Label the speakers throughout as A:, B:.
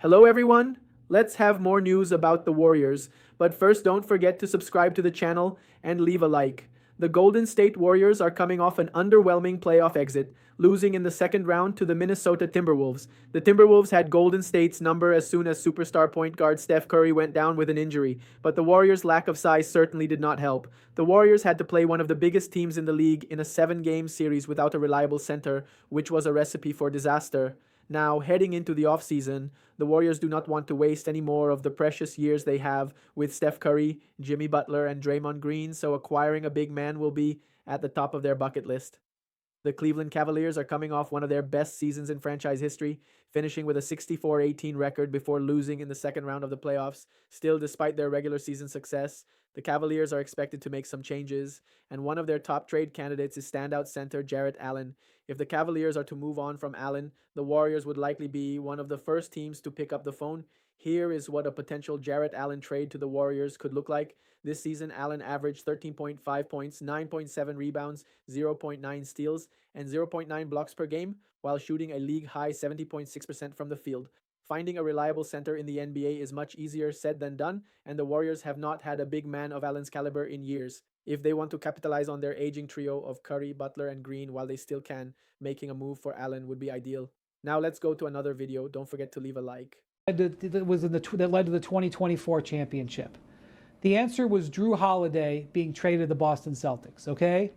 A: Hello, everyone. Let's have more news about the Warriors. But first, don't forget to subscribe to the channel and leave a like. The Golden State Warriors are coming off an underwhelming playoff exit, losing in the second round to the Minnesota Timberwolves. The Timberwolves had Golden State's number as soon as superstar point guard Steph Curry went down with an injury, but the Warriors' lack of size certainly did not help. The Warriors had to play one of the biggest teams in the league in a 7-game series without a reliable center, which was a recipe for disaster. Now, heading into the offseason, the Warriors do not want to waste any more of the precious years they have with Steph Curry, Jimmy Butler, and Draymond Green, so acquiring a big man will be at the top of their bucket list. The Cleveland Cavaliers are coming off one of their best seasons in franchise history, finishing with a 64-18 record before losing in the second round of the playoffs. Still, despite their regular season success, the Cavaliers are expected to make some changes, and one of their top trade candidates is standout center Jarrett Allen. If the Cavaliers are to move on from Allen, the Warriors would likely be one of the first teams to pick up the phone. Here is what a potential Jarrett Allen trade to the Warriors could look like. This season, Allen averaged 13.5 points, 9.7 rebounds, 0.9 steals, and 0.9 blocks per game, while shooting a league-high 70.6% from the field. Finding a reliable center in the NBA is much easier said than done, and the Warriors have not had a big man of Allen's caliber in years. If they want to capitalize on their aging trio of Curry, Butler, and Green while they still can, making a move for Allen would be ideal. Now let's go to another video. Don't forget to leave a like.
B: That led to the 2024 championship. The answer was Drew Holiday being traded to the Boston Celtics, okay?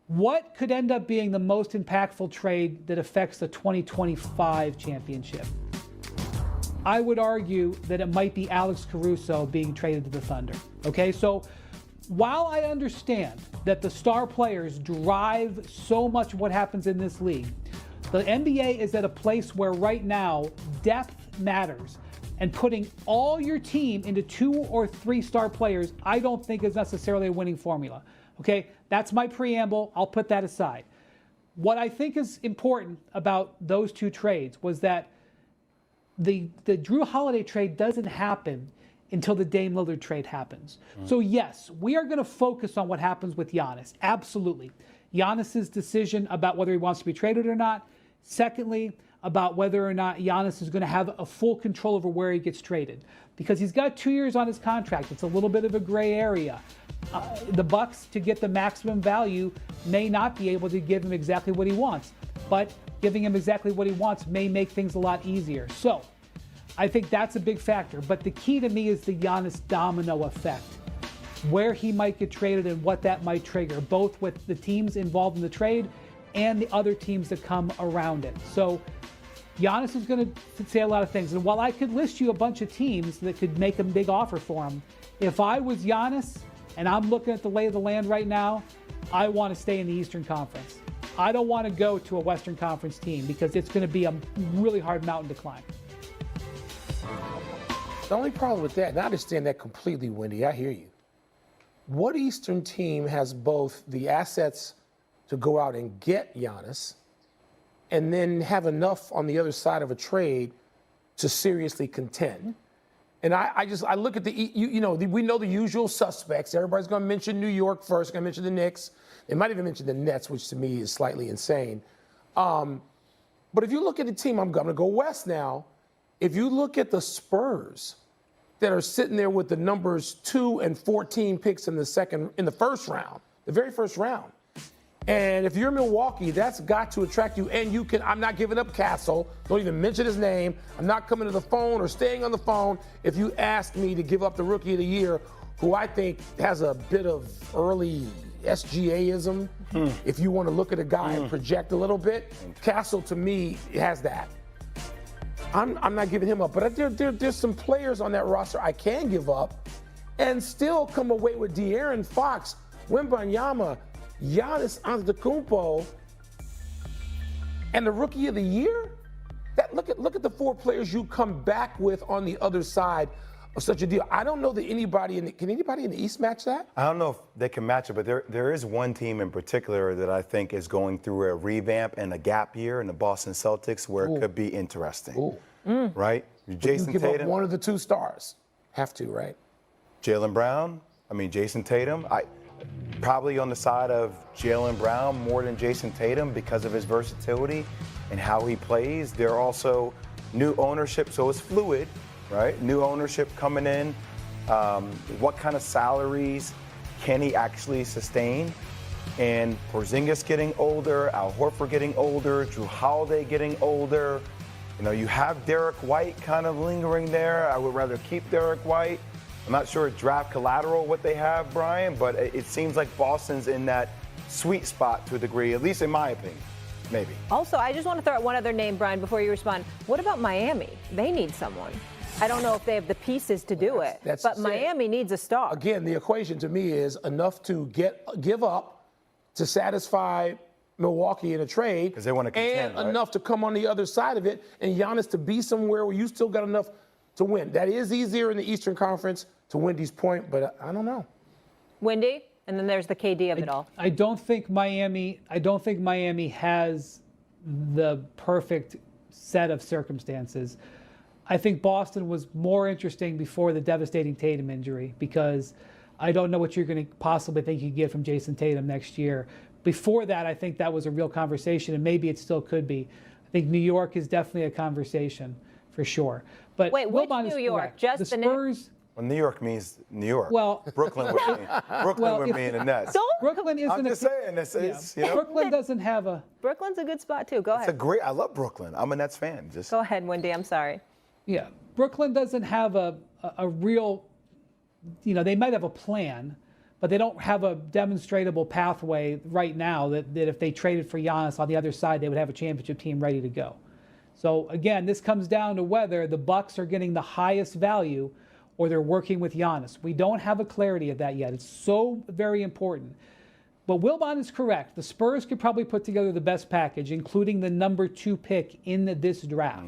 B: What could end up being the most impactful trade that affects the 2025 championship? I would argue that it might be Alex Caruso being traded to the Thunder, okay? So while I understand that the star players drive so much of what happens in this league, the NBA is at a place where right now depth matters. And putting all your team into 2 or 3 star players, I don't think is necessarily a winning formula. Okay, that's my preamble. I'll put that aside. What I think is important about those 2 trades was that the Drew Holiday trade doesn't happen until the Dame Lillard trade happens. So yes, we are going to focus on what happens with Giannis. Absolutely. Giannis's decision about whether he wants to be traded or not. Secondly, about whether or not Giannis is going to have a full control over where he gets traded, because he's got 2 years on his contract. It's a little bit of a gray area. The Bucks, to get the maximum value, may not be able to give him exactly what he wants, but giving him exactly what he wants may make things a lot easier. So I think that's a big factor. But the key to me is the Giannis domino effect, where he might get traded and what that might trigger, both with the teams involved in the trade and the other teams that come around it. So Giannis is going to say a lot of things. And while I could list you a bunch of teams that could make a big offer for him, if I was Giannis and I'm looking at the lay of the land right now, I want to stay in the Eastern Conference. I don't want to go to a Western Conference team because it's going to be a really hard mountain to climb.
C: The only problem with that, and I understand that completely, Wendy, I hear you. What Eastern team has both the assets to go out and get Giannis and then have enough on the other side of a trade to seriously contend? And I look at we know the usual suspects. Everybody's going to mention New York first, going to mention the Knicks. They might even mention the Nets, which to me is slightly insane. But if you look at the team, I'm going to go west now. If you look at the Spurs that are sitting there with the numbers 2 and 14 picks in the first round, the very first round. And if you're Milwaukee, that's got to attract you. And I'm not giving up Castle. Don't even mention his name. I'm not coming to the phone or staying on the phone if you ask me to give up the Rookie of the Year, who I think has a bit of early SGA-ism. If you want to look at a guy and project a little bit, Castle to me has that. I'm not giving him up. But there's some players on that roster I can give up and still come away with De'Aaron Fox, Wembanyama, Giannis Antetokounmpo, and the Rookie of the Year? Look at the 4 players you come back with on the other side of such a deal. I don't know that can anybody in the East match that?
D: I don't know if they can match it, but there is one team in particular that I think is going through a revamp and a gap year in the Boston Celtics where it could be interesting. Right? Jason
C: you give
D: Tatum.
C: Up one of the 2 stars. Have to, right?
D: Jaylen Brown. Jason Tatum. Probably on the side of Jaylen Brown more than Jason Tatum because of his versatility and how he plays. They're also new ownership, so it's fluid, right? New ownership coming in. What kind of salaries can he actually sustain? And Porzingis getting older, Al Horford getting older, Drew Holiday getting older. You know, you have Derek White kind of lingering there. I would rather keep Derek White. I'm not sure draft collateral what they have, Brian, but it seems like Boston's in that sweet spot to a degree, at least in my opinion. Maybe.
E: Also, I just want to throw out one other name, Brian, before you respond. What about Miami? They need someone. I don't know if they have the pieces to do it, but Miami needs a star.
C: Again, the equation to me is enough to give up to satisfy Milwaukee in a trade,
D: because they want to contend,
C: and enough to come on the other side of it, and Giannis to be somewhere where you still got enough to win. That is easier in the Eastern Conference, to Wendy's point, but I don't know.
E: Wendy, and then there's the KD of it all.
B: I don't think Miami has the perfect set of circumstances. I think Boston was more interesting before the devastating Tatum injury, because I don't know what you're going to possibly think you get from Jason Tatum next year. Before that, I think that was a real conversation, and maybe it still could be. I think New York is definitely a conversation for sure. But
E: wait, which New York?
B: Correct.
E: Just
B: the
E: Spurs?
B: Spurs.
D: Well, New York means New York.
B: Well,
D: Brooklyn would mean the Nets.
B: Brooklyn isn't.
D: I'm just saying this is. You know,
B: Brooklyn doesn't have a.
E: Brooklyn's a good spot too. Go ahead.
D: I love Brooklyn. I'm a Nets fan. Just
E: go ahead, Wendy. I'm sorry.
B: Yeah, Brooklyn doesn't have a real. You know, they might have a plan, but they don't have a demonstrable pathway right now that if they traded for Giannis on the other side, they would have a championship team ready to go. So again, this comes down to whether the Bucks are getting the highest value or they're working with Giannis. We don't have a clarity of that yet. It's so very important. But Wilbon is correct. The Spurs could probably put together the best package, including the number 2 pick in this draft.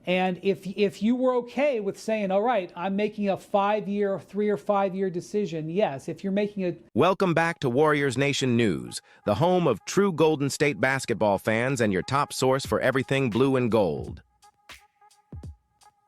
B: And if you were okay with saying, all right, I'm making a 3 or 5 year decision, yes. If you're making a...
F: Welcome back to Warriors Nation News, the home of true Golden State basketball fans and your top source for everything blue and gold.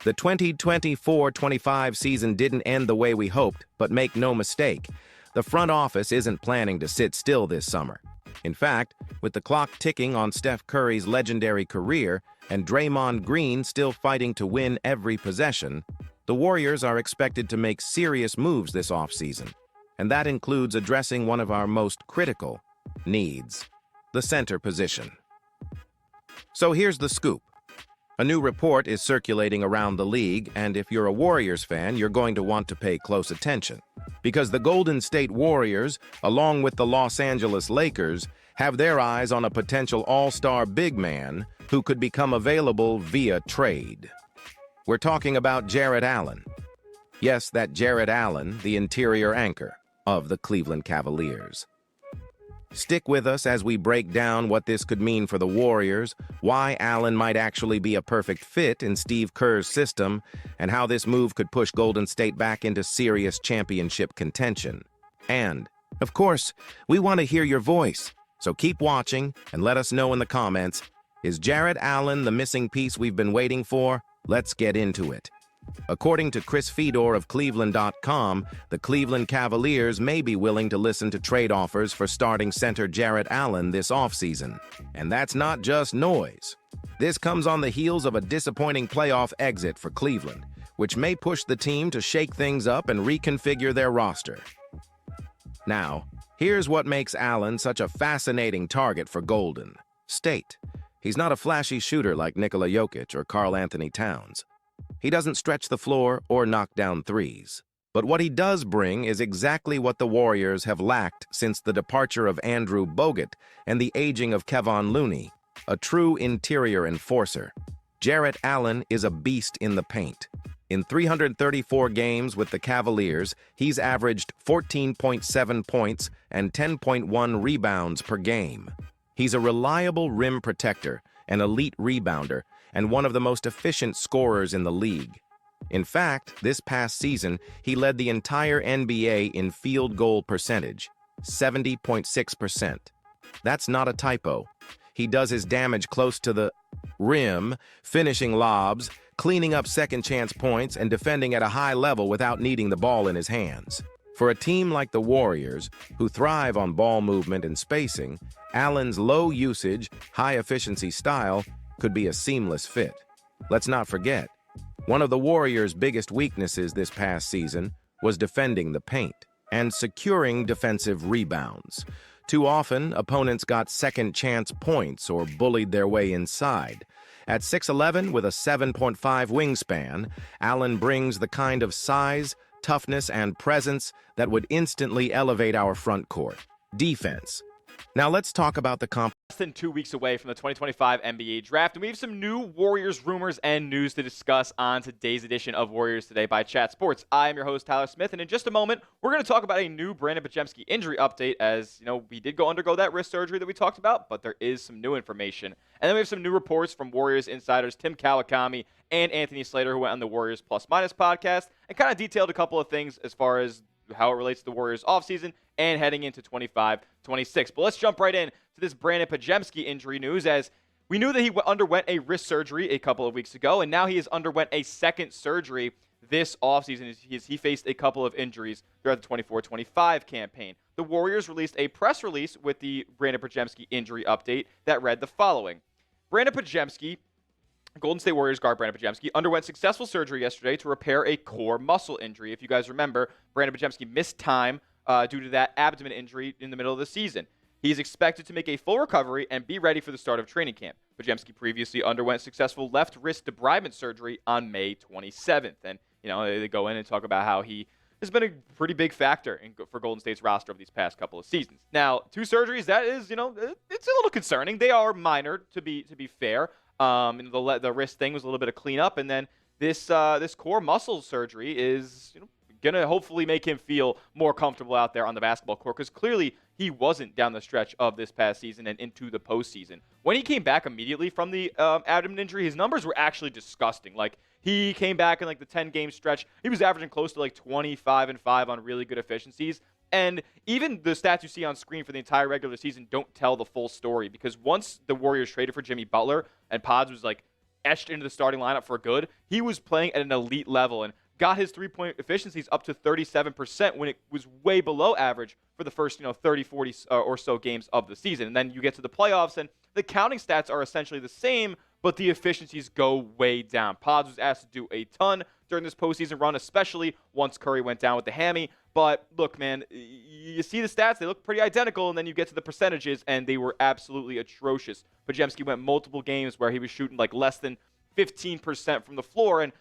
F: The 2024-25 season didn't end the way we hoped, but make no mistake, the front office isn't planning to sit still this summer. In fact, with the clock ticking on Steph Curry's legendary career and Draymond Green still fighting to win every possession, the Warriors are expected to make serious moves this offseason, and that includes addressing one of our most critical needs, the center position. So here's the scoop. A new report is circulating around the league, and if you're a Warriors fan, you're going to want to pay close attention. Because the Golden State Warriors, along with the Los Angeles Lakers, have their eyes on a potential all-star big man who could become available via trade. We're talking about Jarrett Allen. Yes, that Jarrett Allen, the interior anchor of the Cleveland Cavaliers. Stick with us as we break down what this could mean for the Warriors, why Allen might actually be a perfect fit in Steve Kerr's system, and how this move could push Golden State back into serious championship contention. And, of course, we want to hear your voice, so keep watching and let us know in the comments, is Jarrett Allen the missing piece we've been waiting for? Let's get into it. According to Chris Fedor of Cleveland.com, the Cleveland Cavaliers may be willing to listen to trade offers for starting center Jarrett Allen this offseason. And that's not just noise. This comes on the heels of a disappointing playoff exit for Cleveland, which may push the team to shake things up and reconfigure their roster. Now, here's what makes Allen such a fascinating target for Golden State. He's not a flashy shooter like Nikola Jokic or Karl Anthony Towns. He doesn't stretch the floor or knock down threes. But what he does bring is exactly what the Warriors have lacked since the departure of Andrew Bogut and the aging of Kevon Looney, a true interior enforcer. Jarrett Allen is a beast in the paint. In 334 games with the Cavaliers, he's averaged 14.7 points and 10.1 rebounds per game. He's a reliable rim protector, an elite rebounder, and one of the most efficient scorers in the league. In fact, this past season, he led the entire NBA in field goal percentage, 70.6%. That's not a typo. He does his damage close to the rim, finishing lobs, cleaning up second chance points, and defending at a high level without needing the ball in his hands. For a team like the Warriors, who thrive on ball movement and spacing, Allen's low usage, high efficiency style could be a seamless fit. Let's not forget, one of the Warriors' biggest weaknesses this past season was defending the paint and securing defensive rebounds. Too often, opponents got second-chance points or bullied their way inside. At 6'11" with a 7.5 wingspan, Allen brings the kind of size, toughness, and presence that would instantly elevate our front court. Defense. Now let's talk about the
G: Less than 2 weeks away from the 2025 NBA Draft, and we have some new Warriors rumors and news to discuss on today's edition of Warriors Today by Chat Sports. I am your host, Tyler Smith, and in just a moment, we're going to talk about a new Brandon Podziemski injury update, as, we did undergo that wrist surgery that we talked about, but there is some new information. And then we have some new reports from Warriors insiders Tim Kawakami and Anthony Slater, who went on the Warriors Plus Minus podcast, and kind of detailed a couple of things as far as how it relates to the Warriors offseason and heading into 25-26. But let's jump right in to this Brandon Podziemski injury news, as we knew that he underwent a wrist surgery a couple of weeks ago, and now he has underwent a second surgery this offseason. He faced a couple of injuries throughout the 24-25 campaign. The Warriors released a press release with the Brandon Podziemski injury update that read the following. Brandon Podziemski, Golden State Warriors guard Brandon Podziemski, underwent successful surgery yesterday to repair a core muscle injury. If you guys remember, Brandon Podziemski missed time due to that abdomen injury in the middle of the season. He is expected to make a full recovery and be ready for the start of training camp. Podziemski previously underwent successful left wrist debridement surgery on May 27th. And, they go in and talk about how he has been a pretty big factor for Golden State's roster over these past couple of seasons. Now, 2 surgeries, that is, it's a little concerning. They are minor, to be fair. The wrist thing was a little bit of cleanup, and then this core muscle surgery is going to hopefully make him feel more comfortable out there on the basketball court, because clearly he wasn't down the stretch of this past season and into the postseason. When he came back immediately from the abdomen injury, his numbers were actually disgusting. Like, he came back in the 10-game stretch. He was averaging close to 25-5 on really good efficiencies. And even the stats you see on screen for the entire regular season don't tell the full story, because once the Warriors traded for Jimmy Butler and Pods was etched into the starting lineup for good, he was playing at an elite level and got his three-point efficiencies up to 37% when it was way below average for the first 30, 40 or so games of the season. And then you get to the playoffs and the counting stats are essentially the same, but the efficiencies go way down. Pods was asked to do a ton during this postseason run, especially once Curry went down with the hammy. But look, man, you see the stats, they look pretty identical, and then you get to the percentages, and they were absolutely atrocious. Podziemski went multiple games where he was shooting less than 15% from the floor, and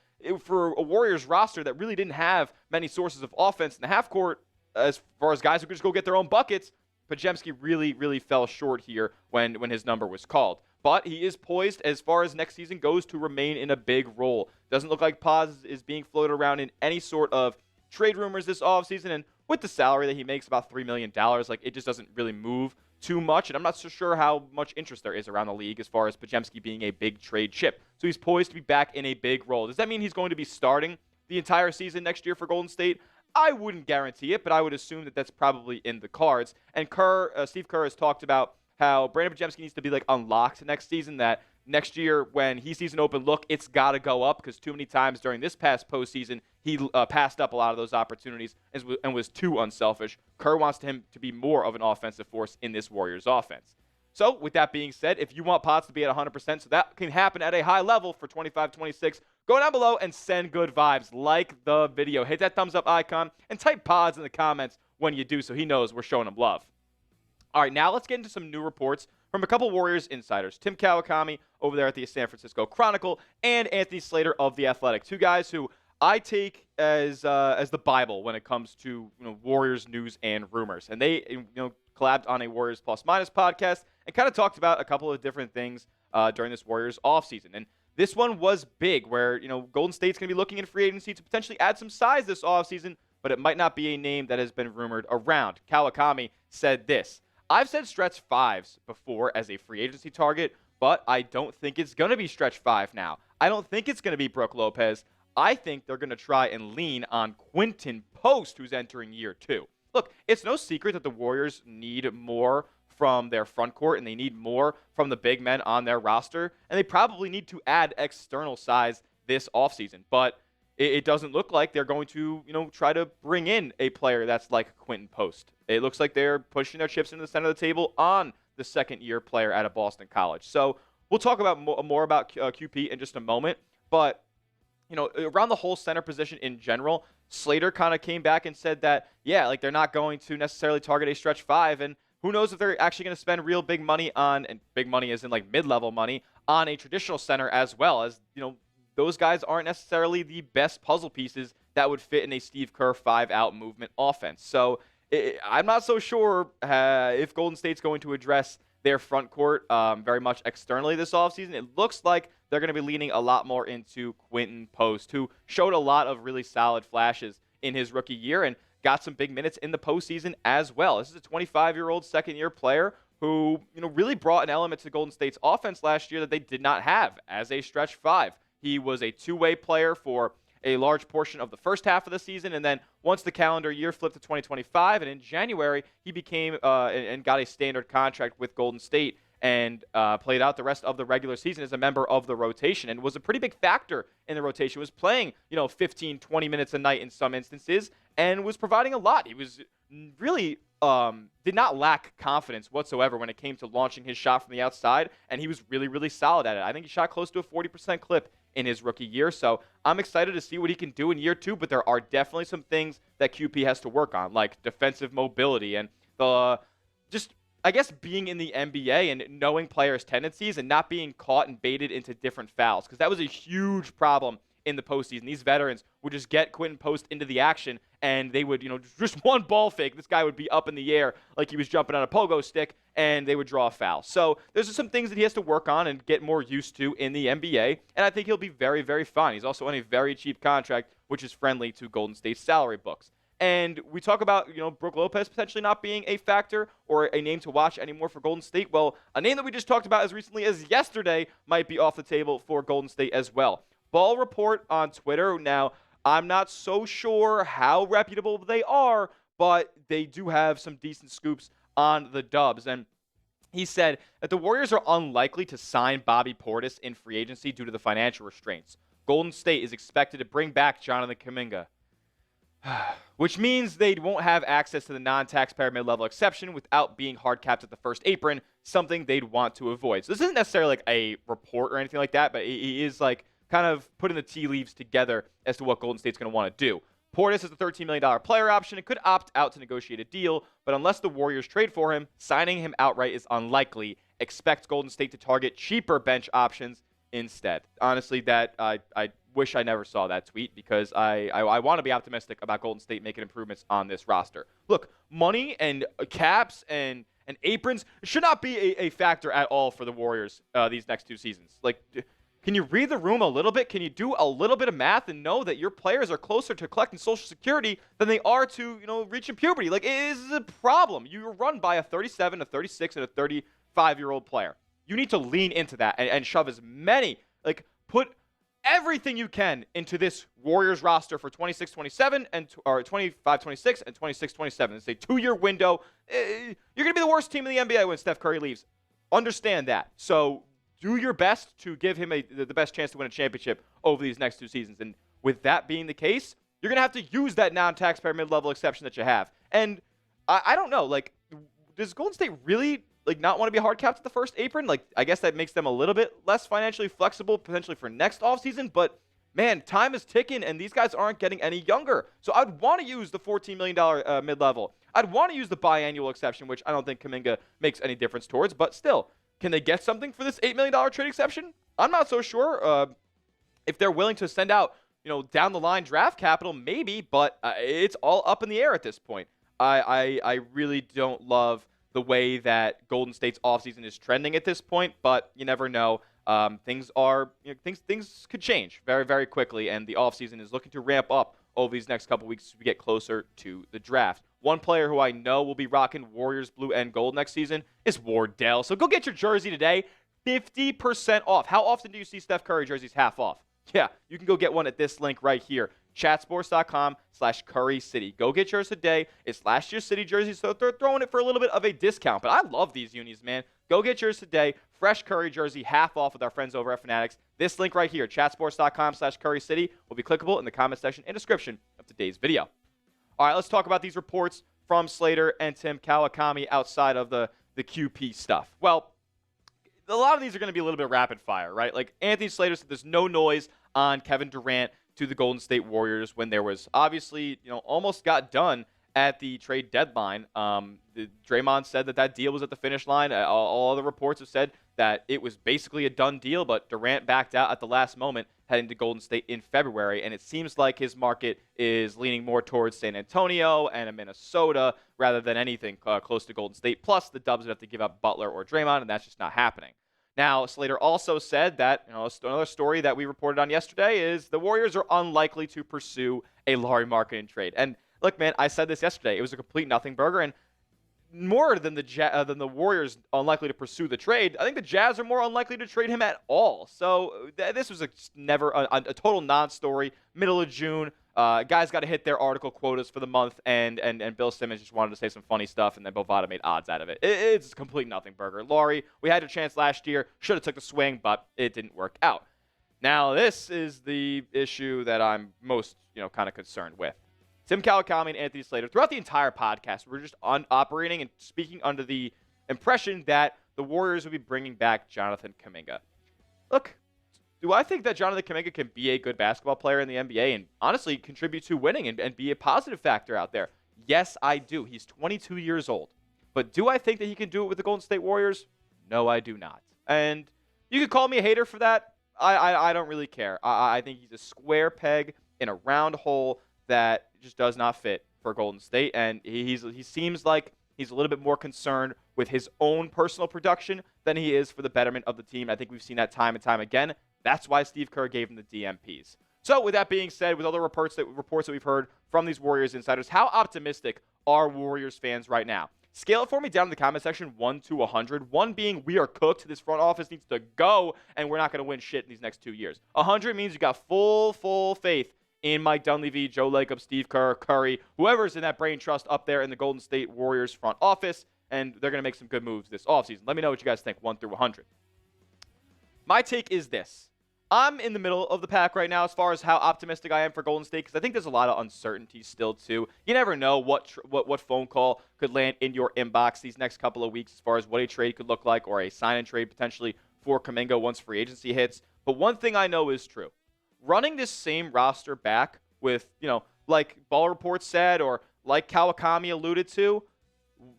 G: for a Warriors roster that really didn't have many sources of offense in the half court, as far as guys who could just go get their own buckets, Podziemski really, really fell short here when his number was called. But he is poised, as far as next season goes, to remain in a big role. Doesn't look like Paz is being floated around in any sort of trade rumors this offseason, and with the salary that he makes, about $3 million, it just doesn't really move too much, and I'm not so sure how much interest there is around the league as far as Podziemski being a big trade chip. So he's poised to be back in a big role. Does that mean he's going to be starting the entire season next year for Golden State? I wouldn't guarantee it, but I would assume that that's probably in the cards. And Steve Kerr has talked about how Brandon Podziemski needs to be unlocked next season, that next year when he sees an open look, it's got to go up, because too many times during this past postseason, he passed up a lot of those opportunities and was too unselfish. Kerr wants him to be more of an offensive force in this Warriors offense. So with that being said, if you want Potts to be at 100%, so that can happen at a high level for 25-26, go down below and send good vibes. Like the video, hit that thumbs up icon, and type Pods in the comments when you do, so he knows we're showing him love. All right, now let's get into some new reports from a couple Warriors insiders, Tim Kawakami over there at the San Francisco Chronicle and Anthony Slater of The Athletic, 2 guys who I take as the Bible when it comes to Warriors news and rumors. And they collabed on a Warriors Plus Minus podcast and kind of talked about a couple of different things during this Warriors offseason. And this one was big, where Golden State's going to be looking in free agency to potentially add some size this offseason, but it might not be a name that has been rumored around. Kawakami said this: I've said stretch 5s before as a free agency target, but I don't think it's going to be stretch 5 now. I don't think it's going to be Brook Lopez. I think they're going to try and lean on Quinton Post, who's entering year 2. Look, it's no secret that the Warriors need more from their front court, and they need more from the big men on their roster, and they probably need to add external size this offseason. But it doesn't look like they're going to, try to bring in a player that's like Quinton Post. It looks like they're pushing their chips into the center of the table on the second-year player out of Boston College. So we'll talk about more about QP in just a moment. But, around the whole center position in general, Slater kind of came back and said that, yeah, like they're not going to necessarily target a stretch five. And who knows if they're actually going to spend real big money on, and big money is in like mid-level money, on a traditional center as well. As, those guys aren't necessarily the best puzzle pieces that would fit in a Steve Kerr 5-out movement offense. So I'm not so sure if Golden State's going to address their front court very much externally this offseason. It looks like they're going to be leaning a lot more into Quentin Post, who showed a lot of really solid flashes in his rookie year and got some big minutes in the postseason as well. This is a 25-year-old second-year player who, really brought an element to Golden State's offense last year that they did not have as a stretch five. He was a two-way player for a large portion of the first half of the season, and then once the calendar year flipped to 2025, and in January, he became and got a standard contract with Golden State and played out the rest of the regular season as a member of the rotation and was a pretty big factor in the rotation. Was playing, 15, 20 minutes a night in some instances and was providing a lot. He was really did not lack confidence whatsoever when it came to launching his shot from the outside, and he was really, really solid at it. I think he shot close to a 40% clip in his rookie year, so I'm excited to see what he can do in year two, but there are definitely some things that QP has to work on, like defensive mobility and I guess being in the NBA and knowing players' tendencies and not being caught and baited into different fouls, because that was a huge problem in the postseason. These veterans would just get Quentin Post into the action, and they would, just one ball fake. This guy would be up in the air like he was jumping on a pogo stick, and they would draw a foul. So there's just some things that he has to work on and get more used to in the NBA, and I think he'll be very, very fine. He's also on a very cheap contract, which is friendly to Golden State's salary books. And we talk about, Brook Lopez potentially not being a factor or a name to watch anymore for Golden State. Well, a name that we just talked about as recently as yesterday might be off the table for Golden State as well. Ball Report on Twitter. Now, I'm not so sure how reputable they are, but they do have some decent scoops on the Dubs. And he said that the Warriors are unlikely to sign Bobby Portis in free agency due to the financial restraints. Golden State is expected to bring back Jonathan Kuminga, which means they won't have access to the non-taxpayer mid-level exception without being hard capped at the first apron, something they'd want to avoid. So this isn't necessarily like a report or anything like that, but he is like kind of putting the tea leaves together as to what Golden State's going to want to do. Portis is a $13 million player option and could opt out to negotiate a deal, but unless the Warriors trade for him, signing him outright is unlikely. Expect Golden State to target cheaper bench options instead. Honestly, that I wish I never saw that tweet, because I want to be optimistic about Golden State making improvements on this roster. Look, money and caps and aprons should not be a factor at all for the Warriors these next two seasons. Like, can you read the room a little bit? Can you do a little bit of math and know that your players are closer to collecting Social Security than they are to, reaching puberty? Like, it is a problem. You're run by a 37, a 36, and a 35-year-old player. You need to lean into that and shove as many, put everything you can into this Warriors roster for 26-27 or 25-26 and 26-27. It's a 2-year window. You're going to be the worst team in the NBA when Steph Curry leaves. Understand that. So do your best to give him the best chance to win a championship over these next two seasons. And with that being the case, you're going to have to use that non-taxpayer mid-level exception that you have. And I don't know, does Golden State really not want to be hard capped at the first apron? I guess that makes them a little bit less financially flexible potentially for next offseason, but man, time is ticking and these guys aren't getting any younger. So I'd want to use the $14 million mid-level. I'd want to use the biannual exception, which I don't think Kuminga makes any difference towards, but still, can they get something for this $8 million trade exception? I'm not so sure. If they're willing to send out, down the line draft capital, maybe, but it's all up in the air at this point. I really don't love the way that Golden State's offseason is trending at this point, but you never know. Things could change very, very quickly, and the offseason is looking to ramp up over these next couple weeks as we get closer to the draft. One player who I know will be rocking Warriors blue and gold next season is Wardell. So go get your jersey today, 50% off. How often do you see Steph Curry jerseys half off? Yeah, you can go get one at this link right here, chatsports.com/Curry City. Go get yours today. It's last year's City jersey, so they're throwing it for a little bit of a discount. But I love these unis, man. Go get yours today. Fresh Curry jersey, half off with our friends over at Fanatics. This link right here, chatsports.com/Curry City, will be clickable in the comment section and description of today's video. All right, let's talk about these reports from Slater and Tim Kawakami outside of the QP stuff. Well, a lot of these are going to be a little bit rapid fire, right? Like Anthony Slater said there's no noise on Kevin Durant to the Golden State Warriors when there was obviously, almost got done at the trade deadline. Draymond said that deal was at the finish line. All the reports have said that it was basically a done deal, but Durant backed out at the last moment heading to Golden State in February, and it seems like his market is leaning more towards San Antonio and Minnesota rather than anything close to Golden State. Plus, the Dubs would have to give up Butler or Draymond, and that's just not happening. Now, Slater also said that, another story that we reported on yesterday is the Warriors are unlikely to pursue a Lauri Markkanen trade. And look, man, I said this yesterday. It was a complete nothing burger, and more than the Warriors unlikely to pursue the trade, I think the Jazz are more unlikely to trade him at all. So this was a total non-story. Middle of June, guys got to hit their article quotas for the month, and Bill Simmons just wanted to say some funny stuff, and then Bovada made odds out of it. It's a complete nothing burger. Lauri, we had a chance last year, should have took the swing, but it didn't work out. Now this is the issue that I'm most kind of concerned with. Tim Kawakami and Anthony Slater, throughout the entire podcast, we're just operating and speaking under the impression that the Warriors would be bringing back Jonathan Kuminga. Look, do I think that Jonathan Kuminga can be a good basketball player in the NBA and honestly contribute to winning and be a positive factor out there? Yes, I do. He's 22 years old. But do I think that he can do it with the Golden State Warriors? No, I do not. And you could call me a hater for that. I don't really care. I think he's a square peg in a round hole that just does not fit for Golden State, and he seems like he's a little bit more concerned with his own personal production than he is for the betterment of the team. I think we've seen that time and time again. That's why Steve Kerr gave him the DMPs. So with that being said, with all the reports that we've heard from these Warriors insiders, how optimistic are Warriors fans right now? Scale it for me down in the comment section, 1 to 100. 1 being we are cooked. This front office needs to go, and we're not going to win shit in these next 2 years. 100 means you got full faith in Mike Dunleavy, Joe Lacob, Steve Kerr, Curry, whoever's in that brain trust up there in the Golden State Warriors front office, and they're going to make some good moves this offseason. Let me know what you guys think, 1 through 100. My take is this. I'm in the middle of the pack right now as far as how optimistic I am for Golden State because I think there's a lot of uncertainty still, too. You never know what phone call could land in your inbox these next couple of weeks as far as what a trade could look like or a sign-and-trade potentially for Kuminga once free agency hits. But one thing I know is true. Running this same roster back with, like Ball Report said or like Kawakami alluded to,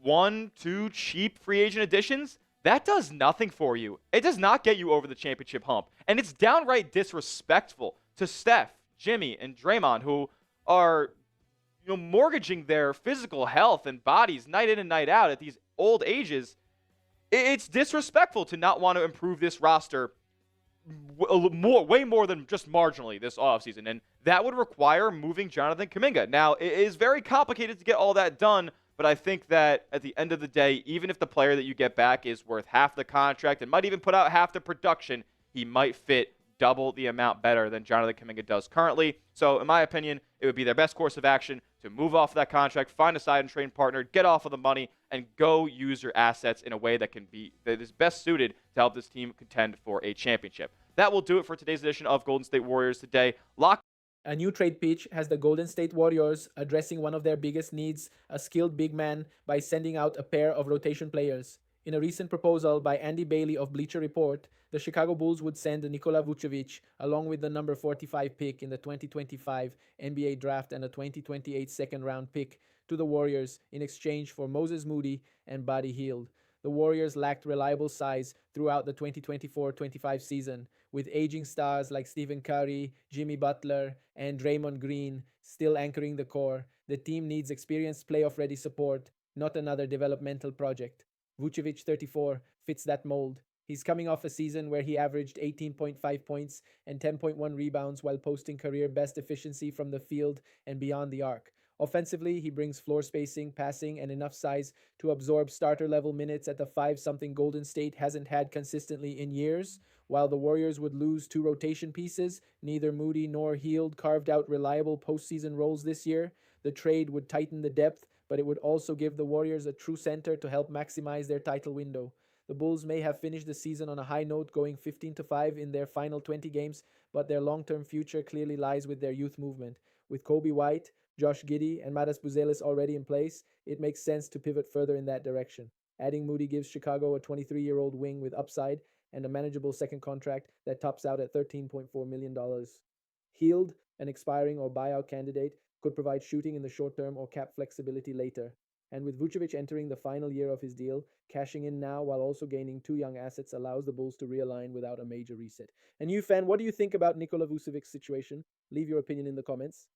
G: 1, 2 cheap free agent additions, that does nothing for you. It does not get you over the championship hump. And it's downright disrespectful to Steph, Jimmy, and Draymond, who are mortgaging their physical health and bodies night in and night out at these old ages. It's disrespectful to not want to improve this roster way more than just marginally this offseason, and that would require moving Jonathan Kuminga. Now, it is very complicated to get all that done, but I think that at the end of the day, even if the player that you get back is worth half the contract and might even put out half the production, he might fit double the amount better than Jonathan Kuminga does currently. So, in my opinion, it would be their best course of action to move off that contract, find a side and trade partner, get off of the money, and go use your assets in a way that is best suited to help this team contend for a championship. That will do it for today's edition of Golden State Warriors Today.
A: A new trade pitch has the Golden State Warriors addressing one of their biggest needs, a skilled big man, by sending out a pair of rotation players. In a recent proposal by Andy Bailey of Bleacher Report, the Chicago Bulls would send Nikola Vucevic along with the number 45 pick in the 2025 NBA draft and a 2028 second-round pick to the Warriors in exchange for Moses Moody and Buddy Hield. The Warriors lacked reliable size throughout the 2024-25 season, with aging stars like Stephen Curry, Jimmy Butler, and Draymond Green still anchoring the core. The team needs experienced playoff-ready support, not another developmental project. Vucevic, 34, fits that mold. He's coming off a season where he averaged 18.5 points and 10.1 rebounds while posting career-best efficiency from the field and beyond the arc. Offensively, he brings floor spacing, passing, and enough size to absorb starter-level minutes at the 5-something Golden State hasn't had consistently in years. While the Warriors would lose 2 rotation pieces, neither Moody nor Hield carved out reliable postseason roles this year. The trade would tighten the depth, but it would also give the Warriors a true center to help maximize their title window. The Bulls may have finished the season on a high note, going 15-5 in their final 20 games, but their long-term future clearly lies with their youth movement. With Kobe White, Josh Giddey, and Matas Buzelis already in place, it makes sense to pivot further in that direction. Adding Moody gives Chicago a 23-year-old wing with upside, and a manageable second contract that tops out at $13.4 million. Healed, an expiring or buyout candidate, could provide shooting in the short term or cap flexibility later. And with Vucevic entering the final year of his deal, cashing in now while also gaining two young assets allows the Bulls to realign without a major reset. And you, fan, what do you think about Nikola Vucevic's situation? Leave your opinion in the comments.